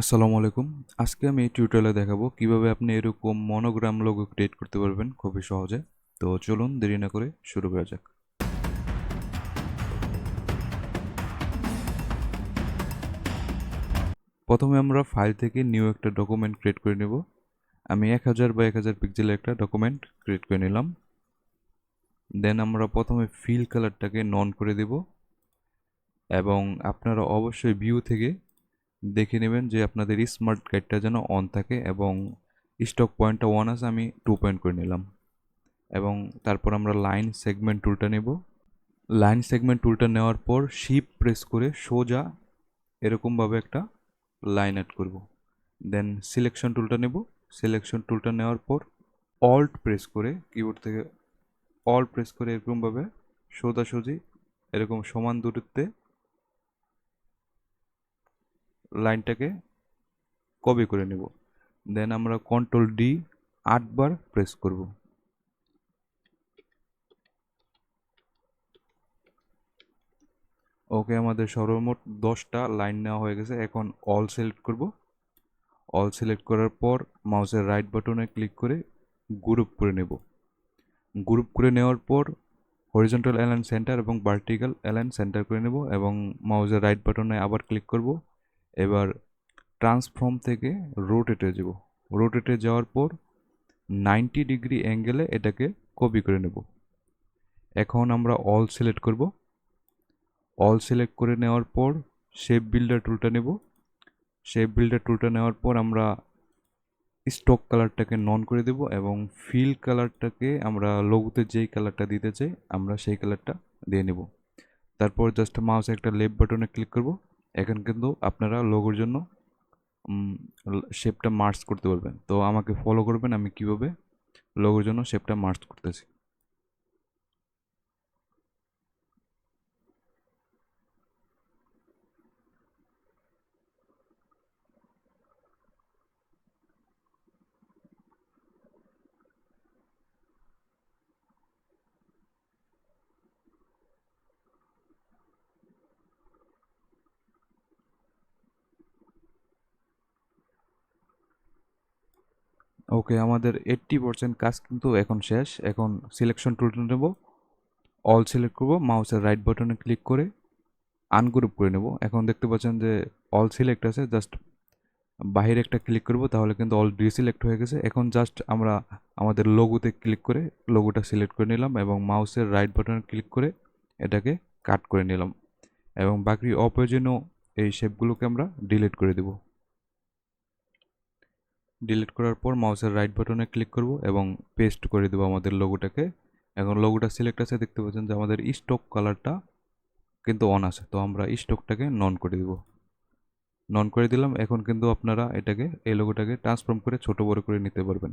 আসসালামু আলাইকুম। আজকে আমি এই টিউটোরিয়ালে দেখাবো কিভাবে আপনি এরকম মনোগ্রাম লোগো ক্রিয়েট করতে পারবেন খুবই সহজে। তো চলুন দেরি না করে শুরু করা যাক। প্রথমে আমরা ফাইল থেকে নিউ একটা ডকুমেন্ট ক্রিয়েট করে নেব। আমি 1000 বাই 1000 পিক্সেলের একটা ডকুমেন্ট ক্রিয়েট করে নিলাম। দেন আমরা প্রথমে ফিল কালারটাকে নন করে দেব এবং আপনারা অবশ্যই ভিউ থেকে দেখে নেবেন যে আপনাদের স্মার্ট গাইডটা যেন অন থাকে এবং স্টক পয়েন্টটা 1 আছে, আমি 2 পয়েন্ট করে নিলাম। এবং তারপর আমরা লাইন সেগমেন্ট টুলটা নেব। লাইন সেগমেন্ট টুলটা নেওয়ার পর শিফট প্রেস করে সোজা এরকমভাবে একটা লাইন অ্যাড করব। দেন সিলেকশন টুলটা নেব। সিলেকশন টুলটা নেওয়ার পর অল্ট প্রেস করে কিবোর্ড থেকে অল্ট প্রেস করে এরকমভাবে সোজাসুজি এরকম সমান দূরত্বে লাইনটাকে কপি করে নেব। দেন আমরা কন্ট্রোল ডি 8 বার প্রেস করব। ওকে, আমাদের সর্বমোট 10টা লাইন নেওয়া হয়ে গেছে। এখন অল সিলেক্ট করব। অল সিলেক্ট করার পর মাউসের রাইট বাটনে ক্লিক করে গ্রুপ করে নেব। গ্রুপ করে নেওয়ার পর হরিজন্টাল অ্যালাইন সেন্টার এবং ভার্টিক্যাল অ্যালাইন সেন্টার করে নেব এবং মাউসের রাইট বাটনে আবার ক্লিক করব। এবার ট্রান্সফর্ম থেকে রোটেটে যাব। রোটেটে যাওয়ার পর 90 ডিগ্রি অ্যাঙ্গেলে এটাকে কপি করে নেব। এখন আমরা অল সিলেক্ট করব। অল সিলেক্ট করে নেওয়ার পর শেপ বিল্ডার টুলটা নেব। শেপ বিল্ডার টুলটা নেওয়ার পর আমরা স্টক কালারটাকে নন করে দেব এবং ফিল কালারটাকে আমরা লোগোতে যেই কালারটা দিতে চাই আমরা সেই কালারটা দিয়ে নেব। তারপর জাস্ট মাউসে একটা লেফট বাটনে ক্লিক করব। এখন কিন্তু আপনারা লোগোর জন্য শেপটা মার্জ করতে পারবেন। তো আমাকে ফলো করবেন আমি কিভাবে লোগোর জন্য শেপটা মার্জ করতেছি। ওকে, আমাদের 80% কাজ কিন্তু এখন শেষ। এখন সিলেকশন টুলটা নেব, অল সিলেক্ট করব, মাউসের রাইট বাটনে ক্লিক করে আনগ্রুপ করে নেব। এখন দেখতে পাচ্ছেন যে অল সিলেক্ট আছে, জাস্ট বাহিরে একটা ক্লিক করব তাহলে কিন্তু অল ডিসিলেক্ট হয়ে গেছে। এখন জাস্ট আমরা আমাদের লোগোতে ক্লিক করে লোগোটা সিলেক্ট করে নিলাম এবং মাউসের রাইট বাটনে ক্লিক করে এটাকে কাট করে নিলাম এবং বাকি অপ্রয়োজনীয় এই শেপগুলোকে আমরা ডিলিট করে দেব। ডিলিট করার পর মাউসের রাইট বাটনে ক্লিক করব এবং পেস্ট করে দেবো আমাদের লোগোটাকে। এখন লোগোটা সিলেক্ট আছে, দেখতে পাচ্ছেন যে আমাদের স্টক কালারটা কিন্তু অন আছে, তো আমরা স্টকটাকে নন করে দেব। নন করে দিলাম। এখন কিন্তু আপনারা এটাকে এই লোগোটাকে ট্রান্সফর্ম করে ছোট বড় করে নিতে পারবেন।